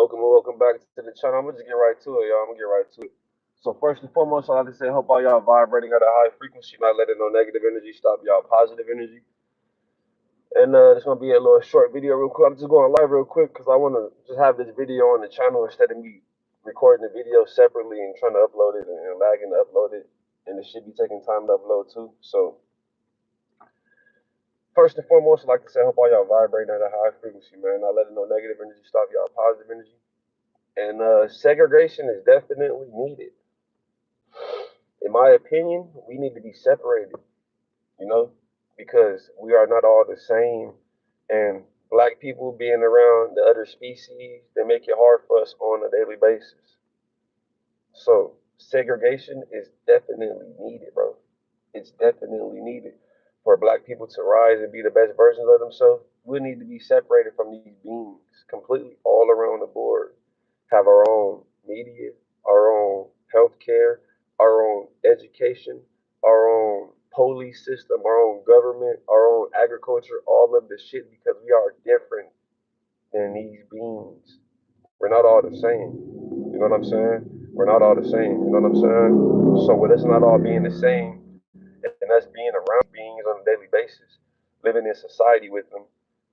Welcome and welcome back to the channel. I'm gonna just get right to it, y'all. I'm gonna get right to it. So first and foremost, I like to say, hope all y'all vibrating at a high frequency, not letting no negative energy stop y'all positive energy. And it's gonna be a little short video, real quick. I'm just going live real quick because I want to just have this video on the channel instead of me recording the video separately and trying to upload it and lagging to upload it, and it should be taking time to upload too. So first and foremost, I like to say, hope all y'all vibrating at a high frequency, man. Not letting no negative energy stop y'all positive energy. And segregation is definitely needed. In my opinion, we need to be separated, you know, because we are not all the same. And black people being around the other species, they make it hard for us on a daily basis. So segregation is definitely needed, bro. It's definitely needed for black people to rise and be the best versions of themselves. We need to be separated from these beings completely all around the board. Have our own media, our own healthcare, our own education, our own police system, our own government, our own agriculture, all of the shit, because we are different than these beings. We're not all the same. You know what I'm saying? We're not all the same. You know what I'm saying? So with us not all being the same and us being around beings on a daily basis, living in society with them,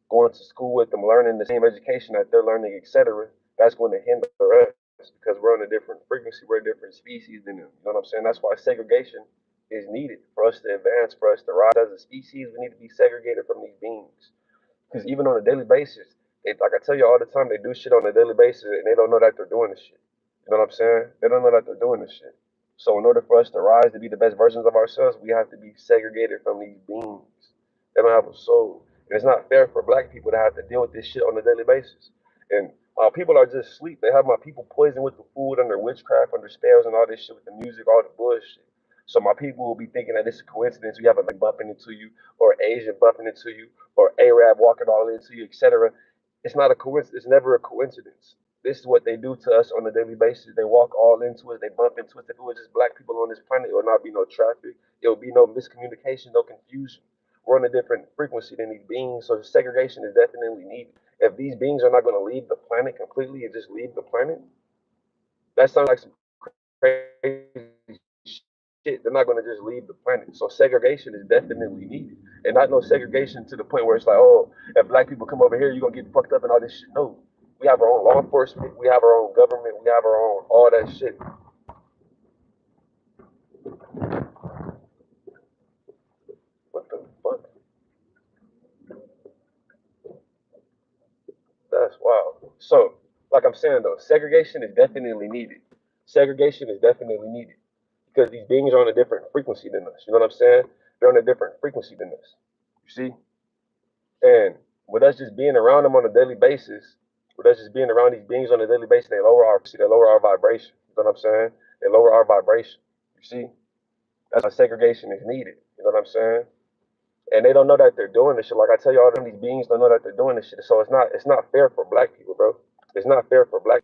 going to school with them, learning the same education that they're learning, etc., that's going to hinder us because we're on a different frequency, we're a different species than them. You know what I'm saying? That's why segregation is needed for us to advance, for us to rise as a species. We need to be segregated from these beings. Because even on a daily basis, like I tell you all the time, they do shit on a daily basis and they don't know that they're doing this shit. You know what I'm saying? They don't know that they're doing this shit. So in order for us to rise to be the best versions of ourselves, we have to be segregated from these beings. They don't have a soul. And it's not fair for black people to have to deal with this shit on a daily basis. And people are just asleep. They have my people poisoned with the food, under witchcraft, under spells, and all this shit with the music, all the bullshit. So my people will be thinking that it's a coincidence. We have a bumping into you, or Asian bumping into you, or Arab walking all into you, etc. It's not a coincidence. It's never a coincidence. This is what they do to us on a daily basis. They walk all into us. They bump into us. If it was just black people on this planet, it would not be no traffic. It would be no miscommunication, no confusion. We're on a different frequency than these beings, so segregation is definitely needed. If these beings are not going to leave the planet completely and just leave the planet, that sounds like some crazy shit. They're not going to just leave the planet. So segregation is definitely needed. And not no segregation to the point where it's like, oh, if black people come over here, you're going to get fucked up and all this shit. No. We have our own law enforcement. We have our own government. We have our own all that shit. What the fuck? That's wild. So, like I'm saying though, segregation is definitely needed. Segregation is definitely needed because these beings are on a different frequency than us. You know what I'm saying? They're on a different frequency than us. You see? And with us just being around them on a daily basis, with us just being around these beings on a daily basis, they lower our vibration. You know what I'm saying? They lower our vibration. You see? That's why segregation is needed. You know what I'm saying? And they don't know that they're doing this shit. Like I tell you, all these beings don't know that they're doing this shit. So it's not fair for black people, bro. It's not fair for black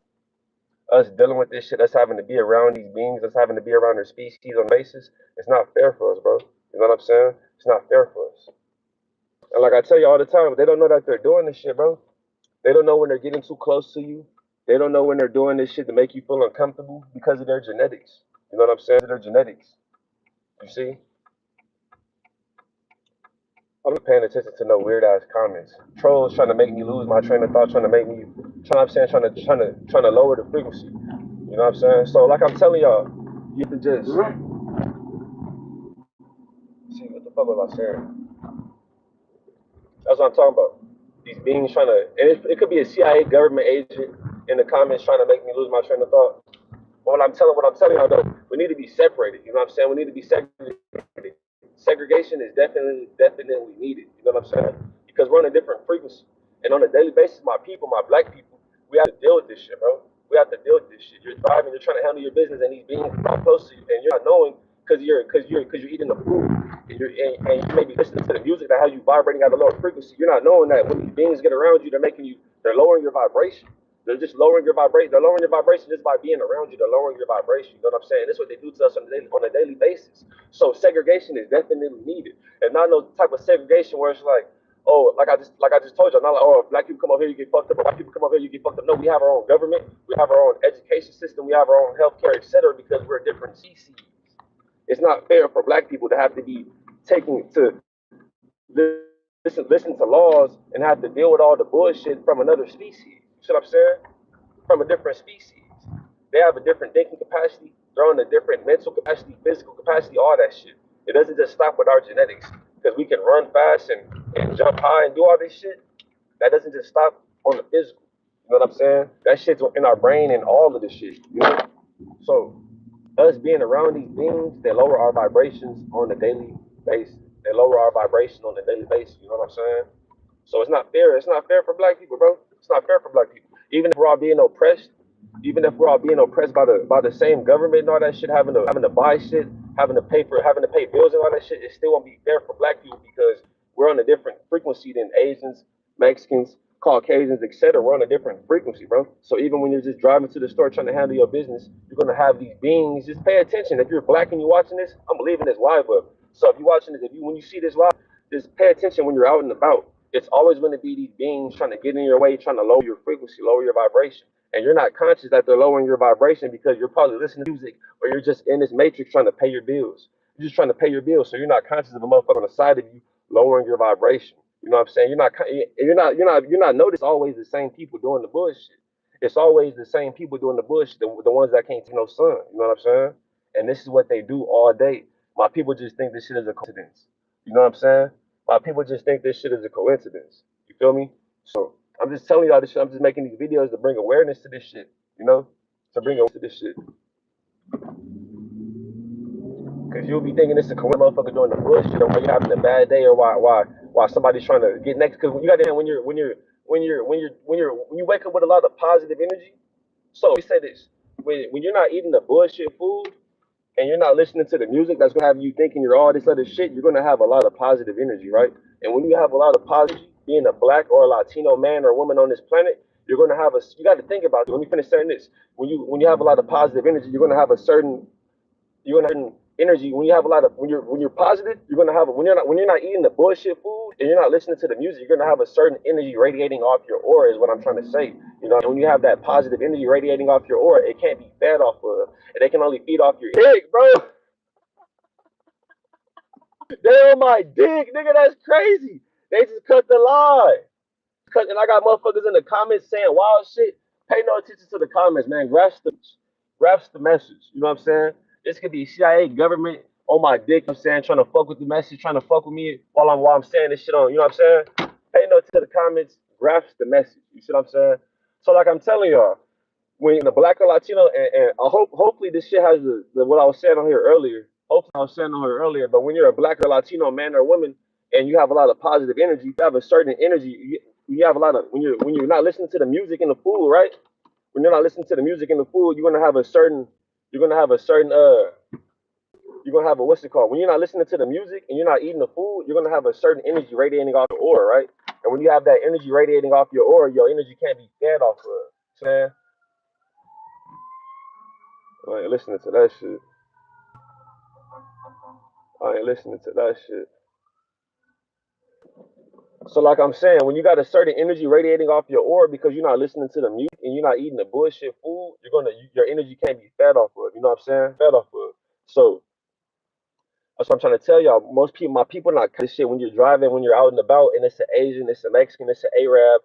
us dealing with this shit, us having to be around these beings, us having to be around their species on basis. It's not fair for us, bro. You know what I'm saying? It's not fair for us. And like I tell you all the time, they don't know that they're doing this shit, bro. They don't know when they're getting too close to you. They don't know when they're doing this shit to make you feel uncomfortable because of their genetics. You know what I'm saying? Their genetics. You see? I'm not paying attention to no weird ass comments. Trolls trying to make me lose my train of thought, trying to make me, trying to lower the frequency. You know what I'm saying? So like I'm telling y'all, you have to just see what the fuck was I saying? That's what I'm talking about. These beings trying to, and it could be a CIA government agent in the comments trying to make me lose my train of thought. But what I'm telling y'all though, we need to be separated. You know what I'm saying? We need to be segregated. Segregation is definitely needed. You know what I'm saying? Because we're on a different frequency, and on a daily basis, my people, my black people, we have to deal with this shit, bro. We have to deal with this shit. You're driving, you're trying to handle your business, and these beings are close to you, and you're not knowing because you're eating the food, and you may be listening to the music that has you vibrating at a lower frequency. You're not knowing that when these beings get around you, they're lowering your vibration. They're just lowering your vibration. They're lowering your vibration just by being around you. They're lowering your vibration. You know what I'm saying? That's what they do to us on a daily basis. So segregation is definitely needed, and not no type of segregation where it's like, oh, like I just told you, I'm not like, oh, if black people come over here, you get fucked up. If white people come over here, you get fucked up. No, we have our own government, we have our own education system, we have our own healthcare, etc. Because we're a different species. It's not fair for black people to have to be taken to listen to laws and have to deal with all the bullshit from another species. You see what I'm saying? From a different species. They have a different thinking capacity. They're on a different mental capacity, physical capacity, all that shit. It doesn't just stop with our genetics because we can run fast and jump high and do all this shit. That doesn't just stop on the physical. You know what I'm saying? That shit's in our brain and all of the shit. You know? So us being around these beings, they lower our vibrations on a daily basis. They lower our vibration on a daily basis. You know what I'm saying? So it's not fair. It's not fair for black people, bro. It's not fair for black people. Even if we're all being oppressed, even if we're all being oppressed by the same government and all that shit, having to buy shit, having to pay bills and all that shit, it still won't be fair for black people because we're on a different frequency than Asians, Mexicans, Caucasians, etc. We're on a different frequency, bro. So even when you're just driving to the store trying to handle your business, you're gonna have these beings. Just pay attention. If you're black and you're watching this, I'm leaving this live up. So if you're watching this, when you see this live, just pay attention when you're out and about. It's always going to be these beings trying to get in your way, trying to lower your frequency, lower your vibration. And you're not conscious that they're lowering your vibration because you're probably listening to music or you're just in this matrix trying to pay your bills. You're just trying to pay your bills, so you're not conscious of a motherfucker on the side of you lowering your vibration. You know what I'm saying? You're not notice always the same people doing the bullshit. It's always the same people doing the bullshit, the ones that can't take no sun. You know what I'm saying? And this is what they do all day. My people just think this shit is a coincidence. You know what I'm saying? My people just think this shit is a coincidence. You feel me? So I'm just telling y'all this shit. I'm just making these videos to bring awareness to this shit. You know, to bring awareness to this shit. Cause you'll be thinking it's a coincidence, motherfucker doing the bullshit, or why you're having a bad day, or why somebody's trying to get next. Cause you got to when you wake up with a lot of positive energy. So we say this: when you're not eating the bullshit food, and you're not listening to the music that's gonna have you thinking you're all this other shit, you're gonna have a lot of positive energy, right? And when you have a lot of positive, being a black or a Latino man or woman on this planet, you're gonna have a. You got to think about it. Let me finish saying this. When you have a lot of positive energy, you're gonna have a certain you're gonna have energy. When you have a lot of when you're positive, you're gonna have when you're not eating the bullshit food and you're not listening to the music, you're gonna have a certain energy radiating off your aura. Is what I'm trying to say. You know, and when you have that positive energy radiating off your aura, it can't be fed off of, and they can only feed off your dick, bro. They on my dick, nigga. That's crazy. They just cut the line. And I got motherfuckers in the comments saying wild shit. Pay no attention to the comments, man. Grasp the message. You know what I'm saying? This could be CIA government on my dick. I'm saying trying to fuck with the message, trying to fuck with me while I'm saying this shit on. You know what I'm saying? Pay no attention to the comments. Grasp the message. You see what I'm saying? So like I'm telling y'all, when the black or Latino, and I hopefully this shit has what I was saying on here earlier. Hopefully I was saying on here earlier, but when you're a black or Latino man or woman and you have a lot of positive energy, you have a certain energy. You have a lot of when you're not listening to the music in the food, right? When you're not listening to the music in the food, you're gonna have a certain you're gonna have a what's it called? When you're not listening to the music and you're not eating the food, you're gonna have a certain energy radiating off your aura, right? And when you have that energy radiating off your aura, your energy can't be fed off of. Man, I ain't listening to that shit. I ain't listening to that shit. So like I'm saying, when you got a certain energy radiating off your aura because you're not listening to the music and you're not eating the bullshit food, your energy can't be fed off of. You know what I'm saying? Fed off of. So that's what I'm trying to tell y'all. Most people, my people, not this shit when you're driving, when you're out and about, and it's an Asian, it's a Mexican, it's an Arab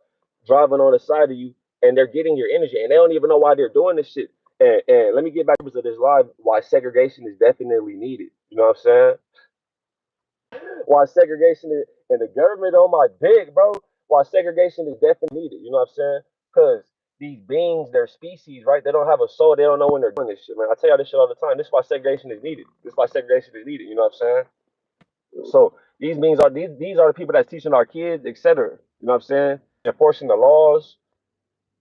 driving on the side of you, and they're getting your energy, and they don't even know why they're doing this shit. And let me get back to this live. Why segregation is definitely needed. You know what I'm saying? Why segregation is, and the government on my dick, bro. Why segregation is definitely needed. You know what I'm saying? Because these beings, their species, right? They don't have a soul. They don't know when they're doing this shit, man. I tell y'all this shit all the time. This is why segregation is needed. This is why segregation is needed. You know what I'm saying? So these are the people that's teaching our kids, etc. You know what I'm saying? Enforcing the laws,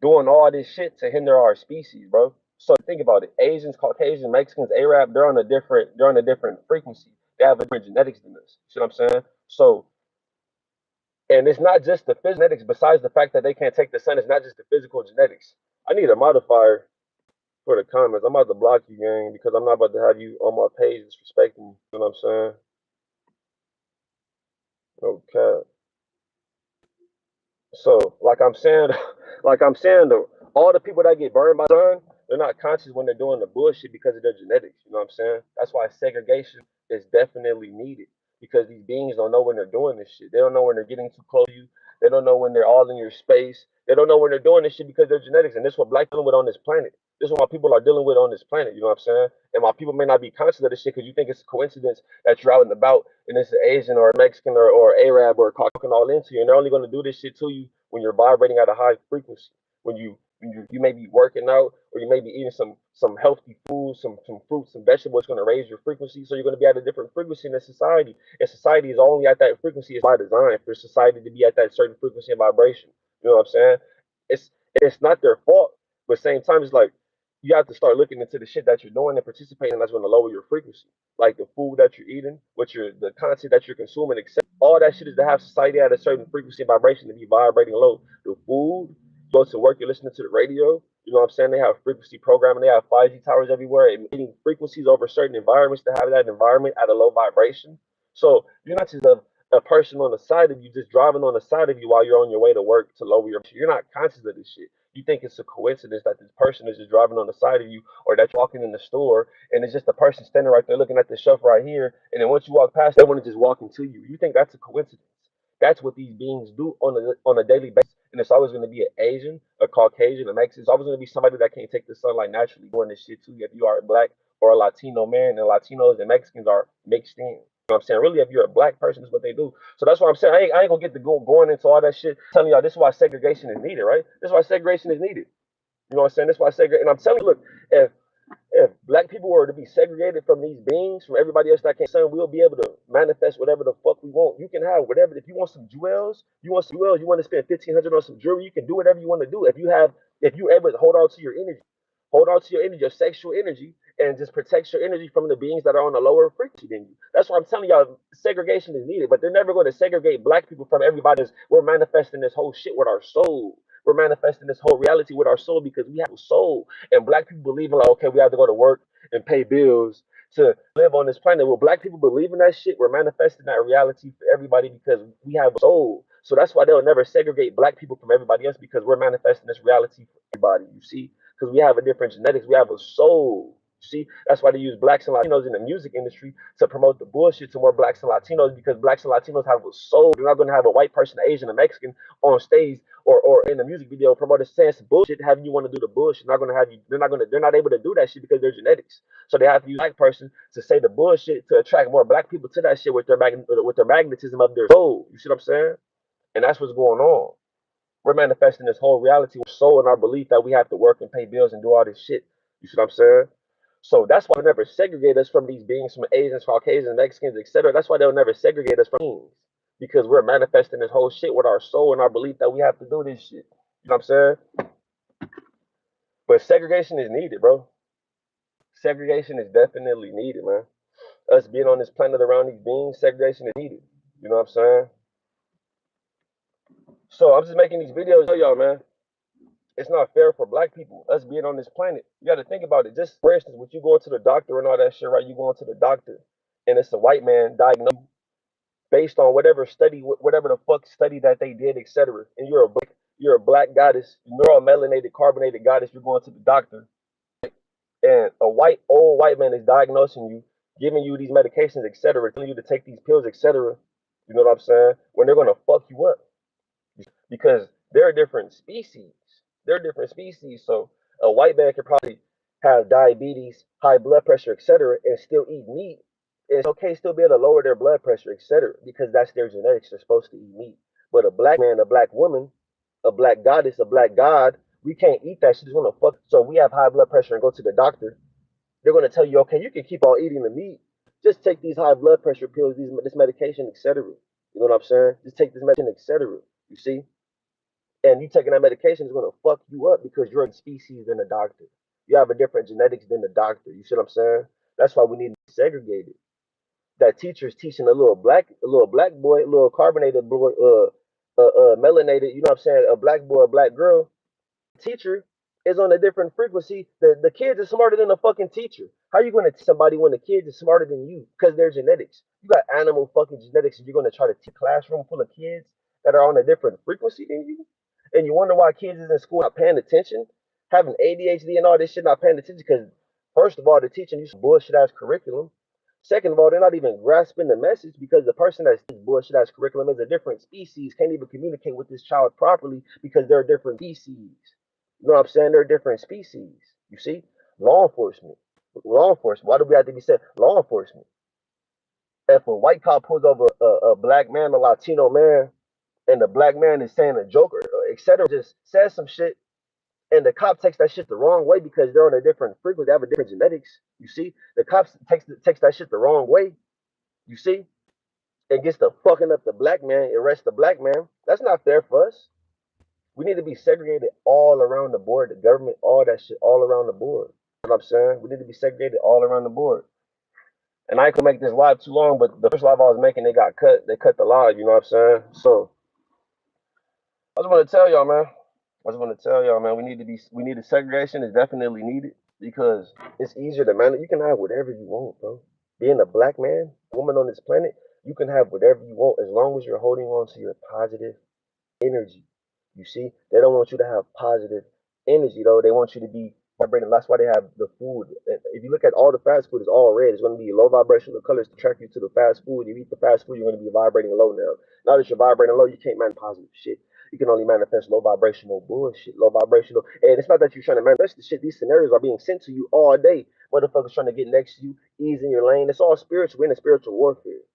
doing all this shit to hinder our species, bro. So think about it. Asians, Caucasians, Mexicans, Arab, they're on a different frequency. They have a different genetics than us. You see what I'm saying? So and it's not just the physical genetics, besides the fact that they can't take the sun, it's not just the physical genetics. I need a modifier for the comments. I'm about to block you, gang, because I'm not about to have you on my page disrespecting me. You know what I'm saying? Okay. So, like I'm saying, like I'm saying, though, all the people that get burned by the sun, they're not conscious when they're doing the bullshit because of their genetics. You know what I'm saying? That's why segregation is definitely needed because these beings don't know when they're doing this shit. They don't know when they're getting too close to you. They don't know when they're all in your space. They don't know when they're doing this shit because of their genetics. And this is what black dealing with on this planet. This is what my people are dealing with on this planet. You know what I'm saying? And my people may not be conscious of this shit because you think it's a coincidence that you're out and about and it's an Asian or a Mexican or Arab or Caucasian all into you. And they're only going to do this shit to you when you're vibrating at a high frequency. When you may be working out or you may be eating some healthy food, some fruits, some vegetables going to raise your frequency. So you're going to be at a different frequency in the society. And society is only at that frequency. It's by design for society to be at that certain frequency and vibration. You know what I'm saying? It's it's not their fault, but at the same time, it's like you have to start looking into the shit that you're doing and participating. That's going to lower your frequency. Like the food that you're eating, the content that you're consuming, etc. All that shit is to have society at a certain frequency and vibration to be vibrating low. The food, you go to work, you're listening to the radio. You know what I'm saying? They have frequency programming. They have 5G towers everywhere, emitting frequencies over certain environments to have that environment at a low vibration. So you're not just a person on the side of you, just driving on the side of you while you're on your way to work to lower your. You're not conscious of this shit. You think it's a coincidence that this person is just driving on the side of you, or that you're walking in the store and it's just a person standing right there looking at the shelf right here, and then once you walk past, they want to just walk into you. You think that's a coincidence? That's what these beings do on a daily basis, and it's always going to be an Asian, a Caucasian, a Mexican. It's always going to be somebody that can't take the sunlight naturally doing this shit too. If you are a black or a Latino man, and Latinos and Mexicans are mixed in. You know what I'm saying? Really, if you're a black person, that's what they do. So that's why I'm saying I ain't gonna get to going into all that shit. Telling y'all this is why segregation is needed, right? This is why segregation is needed. You know what I'm saying? This is why segregation. And I'm telling you, look, if black people were to be segregated from these beings, from everybody else that can't son, we'll be able to manifest whatever the fuck we want. You can have whatever. If you want some jewels, you want to spend 1,500 on some jewelry, you can do whatever you want to do. If you ever hold on to your energy, your sexual energy, and just protect your energy from the beings that are on a lower frequency than you. That's why I'm telling y'all segregation is needed, but they're never going to segregate black people from everybody. We're manifesting this whole shit with our soul. We're manifesting this whole reality with our soul because we have a soul. And black people believe in like, okay, we have to go to work and pay bills to live on this planet. Well, black people believe in that shit. We're manifesting that reality for everybody because we have a soul. So that's why they'll never segregate black people from everybody else because we're manifesting this reality for everybody. You see, because we have a different genetics. We have a soul. See, that's why they use blacks and Latinos in the music industry to promote the bullshit to more blacks and Latinos because blacks and Latinos have a soul. You're not going to have a white person, Asian, or Mexican on stage or in the music video promoter saying some bullshit, having you want to do the bullshit. Not gonna have you. They're not able to do that shit because they're genetics. So they have to use a black person to say the bullshit to attract more black people to that shit with their magnetism of their soul. You see what I'm saying? And that's what's going on. We're manifesting this whole reality with soul and our belief that we have to work and pay bills and do all this shit. You see what I'm saying? So that's why they'll never segregate us from these beings, from Asians, Caucasians, Mexicans, etc. That's why they'll never segregate us from beings. Because we're manifesting this whole shit with our soul and our belief that we have to do this shit. You know what I'm saying? But segregation is needed, bro. Segregation is definitely needed, man. Us being on this planet around these beings, segregation is needed. You know what I'm saying? So I'm just making these videos to y'all, man. It's not fair for black people, us being on this planet. You got to think about it. Just for instance, when you going to the doctor and all that shit, right? You going to the doctor, and it's a white man diagnosed based on whatever study, whatever the fuck study that they did, etc. And you're a black goddess, neural melanated, carbonated goddess. You're going to the doctor, and a old white man is diagnosing you, giving you these medications, etc., telling you to take these pills, etc. You know what I'm saying? When they're gonna fuck you up because they're a different species. They're different species. So a white man could probably have diabetes, high blood pressure, etc., and still eat meat. It's okay, still be able to lower their blood pressure, etc., because that's their genetics. They're supposed to eat meat. But a black man, a black woman, a black goddess, a black god, we can't eat that shit. It's gonna fuck. So we have high blood pressure and go to the doctor. They're gonna tell you, okay, you can keep on eating the meat. Just take these high blood pressure pills, this medication, etc. You know what I'm saying? Just take this medicine, etc. You see? And you taking that medication is going to fuck you up because you're a species than a doctor. You have a different genetics than the doctor. You see what I'm saying? That's why we need to segregate it. That teacher's teaching a little black boy, a little carbonated boy, melanated. You know what I'm saying? A black boy, a black girl. Teacher is on a different frequency. The kids are smarter than the fucking teacher. How are you going to teach somebody when the kids are smarter than you? Because they're genetics. You got animal fucking genetics, and you're going to try to teach a classroom full of kids that are on a different frequency than you, and you wonder why kids is in school not paying attention, having ADHD and all this shit, not paying attention because first of all, they're teaching you some bullshit ass curriculum. Second of all, they're not even grasping the message because the person that's teaching bullshit ass curriculum is a different species, can't even communicate with this child properly because they're a different species. You know what I'm saying? They're a different species. You see? Law enforcement. Law enforcement. Why do we have to be said? Law enforcement. If a white cop pulls over a black man, a Latino man, and the black man is saying a joke or etc., just says some shit, and the cop takes that shit the wrong way because they're on a different frequency, they have a different genetics. You see, the cops takes that shit the wrong way. You see, and gets to fucking up the black man, arrest the black man. That's not fair for us. We need to be segregated all around the board. The government, all that shit, all around the board. You know what I'm saying? We need to be segregated all around the board. And I ain't gonna make this live too long, but the first live I was making, they got cut. They cut the live. You know what I'm saying? So I just want to tell y'all, man. We need the segregation is definitely needed because it's easier to manage. You can have whatever you want, bro. Being a black man, woman on this planet, you can have whatever you want as long as you're holding on to your positive energy. You see, they don't want you to have positive energy though. They want you to be vibrating. That's why they have the food. If you look at all the fast food, it's all red. It's going to be low vibrational colors to track you to the fast food. You eat the fast food, you're going to be vibrating low now. Now that you're vibrating low, you can't manifest positive shit. You can only manifest low vibrational bullshit, low vibrational. And it's not that you're trying to manifest the shit. These scenarios are being sent to you all day. Motherfuckers trying to get next to you, ease in your lane. It's all spiritual. We're in a spiritual warfare.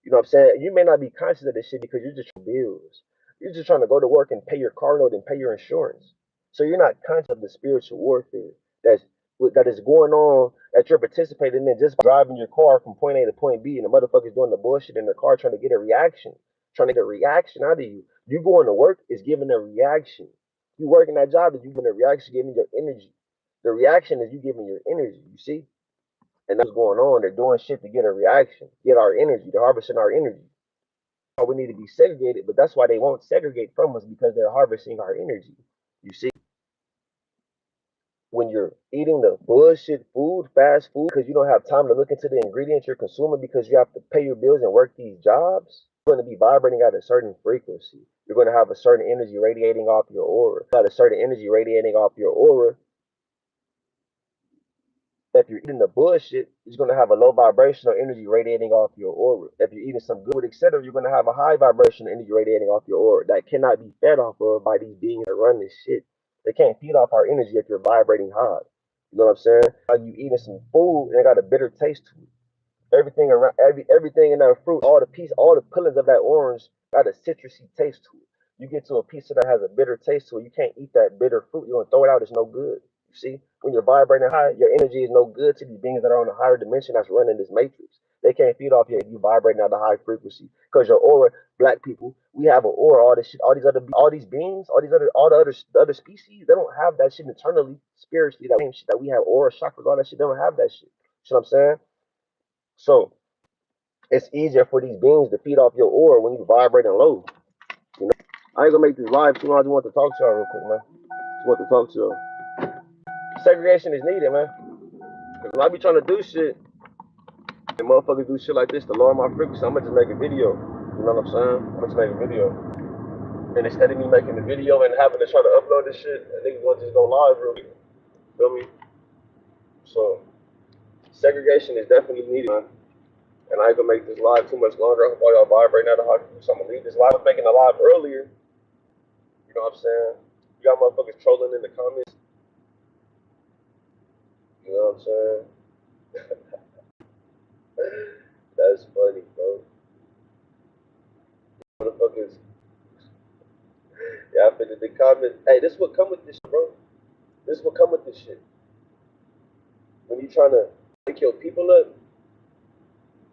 You know what I'm saying? You may not be conscious of this shit because you're just bills. You're just trying to go to work and pay your car note and pay your insurance. So you're not conscious of the spiritual warfare that's that is going on that you're participating in just driving your car from point A to point B and the motherfuckers doing the bullshit in their car trying to get a reaction, trying to get a reaction out of you. You going to work is giving a reaction. You working that job is you giving a reaction, giving your energy. The reaction is you giving your energy. You see? And that's what's going on. They're doing shit to get a reaction, get our energy. They're harvesting our energy. We need to be segregated, but that's why they won't segregate from us because they're harvesting our energy. You see, when you're eating the bullshit food, fast food, because you don't have time to look into the ingredients you're consuming because you have to pay your bills and work these jobs, you're going to be vibrating at a certain frequency. You're going to have a certain energy radiating off your aura. Got a certain energy radiating off your aura. If you're eating the bullshit, it's going to have a low vibrational energy radiating off your aura. If you're eating some good, etc., you're going to have a high vibrational energy radiating off your aura that cannot be fed off of by these beings that run this shit. They can't feed off our energy if you're vibrating high. You know what I'm saying? Like you eating some food and it got a bitter taste to it. Everything in that fruit, all the pillars of that orange got a citrusy taste to it. You get to a piece of that has a bitter taste to it, you can't eat that bitter fruit. You're gonna throw it out. It's no good. You see, when you're vibrating high, your energy is no good to these beings that are on a higher dimension that's running this matrix. They can't feed off you if you vibrating at a high frequency because your aura, black people, we have an aura. All this shit, all these beings, the other species, they don't have that shit internally, spiritually. That same shit that we have, aura, chakras, all that shit. They don't have that shit. You know what I'm saying? So it's easier for these beings to feed off your aura when you vibrating low. You know, I ain't gonna make this live too long. I just want to talk to y'all real quick, man. Just want to talk to y'all. Segregation is needed, man. Cause when I be trying to do shit, and motherfuckers do shit like this to lower my frequency, I'ma just make a video. You know what I'm saying? I'ma just make a video. And instead of me making the video and having to try to upload this shit, niggas want to just go live real quick. Feel me? So segregation is definitely needed, man. And I ain't gonna make this live too much longer. I hope all y'all vibrating out of hot. So I'm gonna leave this live. I was making a live earlier. You know what I'm saying? You got motherfuckers trolling in the comments. You know what I'm saying? That's funny, bro. Motherfuckers. Yeah, I figured the comments. Hey, this what come with this shit, bro. This what come with this shit. When you trying to wake your people up,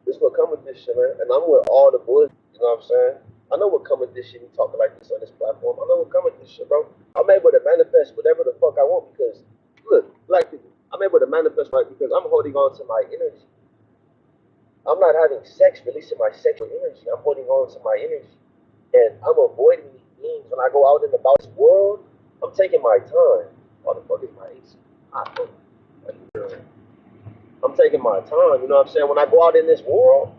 this what come with this shit, man. And I'm with all the boys. You know what I'm saying? I know what come with this shit. Me talking like this on this platform. I know what come with this shit, bro. I'm able to manifest whatever the fuck I want because, look, black people, I'm able to manifest right because I'm holding on to my energy. I'm not having sex, releasing my sexual energy. I'm holding on to my energy. And I'm avoiding these things when I go out in the this world. I'm taking my time. What the fuck is my AC? I'm taking my time, you know what I'm saying? When I go out in this world,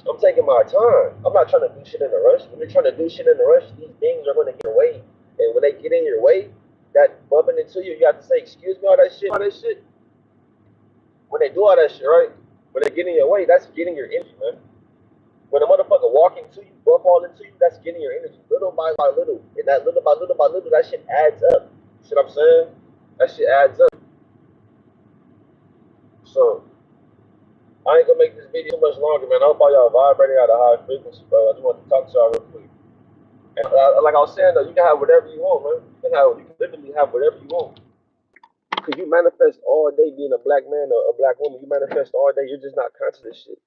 I'm taking my time. I'm not trying to do shit in a rush. When you're trying to do shit in a rush, these things are going to get in your way. And when they get in your way, that bumping into you, you have to say, excuse me, all that shit, all that shit. When they do all that shit, right? When they get in your way, that's getting your energy, man. When a motherfucker walking to you, bump all into you, that's getting your energy little by little. And that little by little by little, that shit adds up. You see what I'm saying? That shit adds up. So, I ain't gonna make this video too much longer, man. I hope all y'all vibrating at a high frequency, bro. I just want to talk to y'all real quick. And like I was saying, though, you can have whatever you want, man. You can literally have whatever you want. Cause you manifest all day being a black man or a black woman. You manifest all day. You're just not conscious of shit.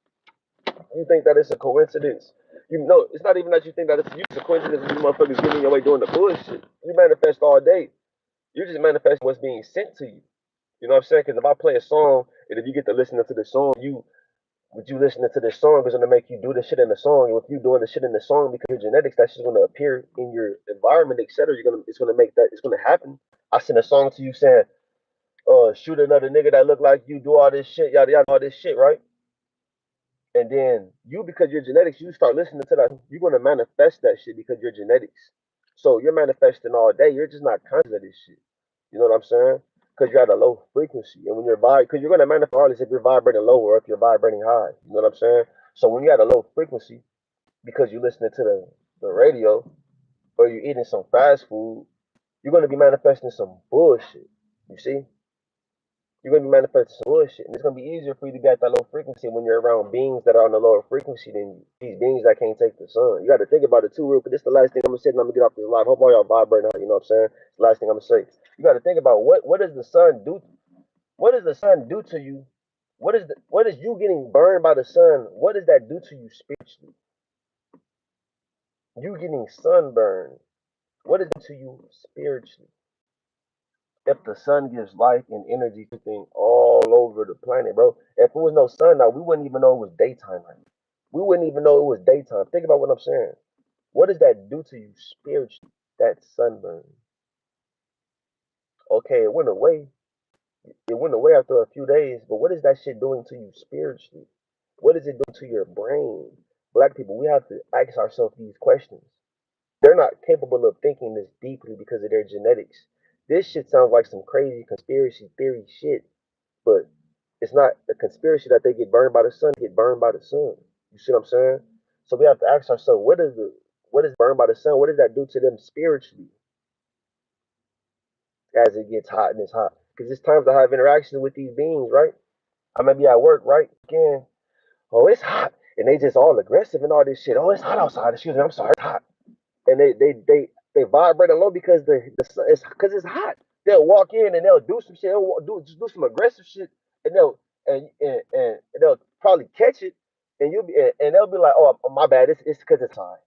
You think that it's a coincidence. You know, it's not even that you think that it's a coincidence when you motherfuckers getting in your way doing the bullshit. You manifest all day. You're just manifesting what's being sent to you. You know what I'm saying? Because if I play a song and if you get to listening to the song, you listening to this song is gonna make you do the shit in the song. And if you doing the shit in the song because your genetics, that's just gonna appear in your environment, etc. It's gonna make that, it's gonna happen. I send a song to you saying, shoot another nigga that look like you, do all this shit, yada yada, all this shit, right? And then you, because your genetics, you start listening to that, you're gonna manifest that shit because your genetics. So you're manifesting all day. You're just not conscious of this shit. You know what I'm saying? Because you're at a low frequency, and when you're because you're gonna manifest all this if you're vibrating low or if you're vibrating high. You know what I'm saying? So when you're at a low frequency, because you're listening to the radio or you're eating some fast food, you're gonna be manifesting some bullshit. You see? You're gonna be manifesting some bullshit, and it's gonna be easier for you to get at that low frequency when you're around beings that are on the lower frequency than these beings that can't take the sun. You got to think about it too, real. But this is the last thing I'm gonna say, and I'm gonna get off this live. Hope all y'all vibrating out. You know what I'm saying? It's the last thing I'm gonna say. You got to think about what does the sun do? What does the sun do to you? What is you getting burned by the sun? What does that do to you spiritually? You getting sunburned. What is it to you spiritually? If the sun gives life and energy to things all over the planet, bro. If there was no sun now, we wouldn't even know it was daytime right now. We wouldn't even know it was daytime. Think about what I'm saying. What does that do to you spiritually? That sunburn. Okay, it went away. It went away after a few days, but what is that shit doing to you spiritually? What is it doing to your brain? Black people, we have to ask ourselves these questions. They're not capable of thinking this deeply because of their genetics. This shit sounds like some crazy conspiracy theory shit, but it's not a conspiracy that they get burned by the sun, get burned by the sun. You see what I'm saying? So we have to ask ourselves, what is burned by the sun? What does that do to them spiritually as it gets hot and it's hot? Because it's times I have interactions with these beings, right? I may be at work, right? Again, oh, it's hot. And they just all aggressive and all this shit. Oh, it's hot outside. Excuse me, I'm sorry, it's hot. And they vibrate low because the sun, it's because it's hot. They'll walk in and they'll do some shit. They'll do some aggressive shit, and and they'll probably catch it, and they'll be like, oh, my bad. It's because it's hot.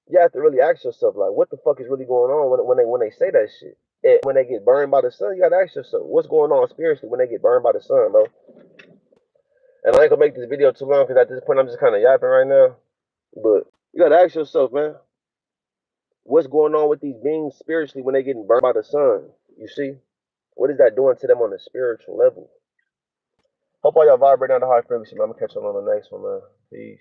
You have to really ask yourself like, what the fuck is really going on when they say that shit? And when they get burned by the sun, you gotta ask yourself, what's going on spiritually when they get burned by the sun, bro? And I ain't gonna make this video too long because at this point I'm just kind of yapping right now. But you gotta ask yourself, man, what's going on with these beings spiritually when they getting burned by the sun? You see, what is that doing to them on a spiritual level? Hope all y'all vibrate down the high frequency, man. I'm gonna catch you on the next one, man. Peace.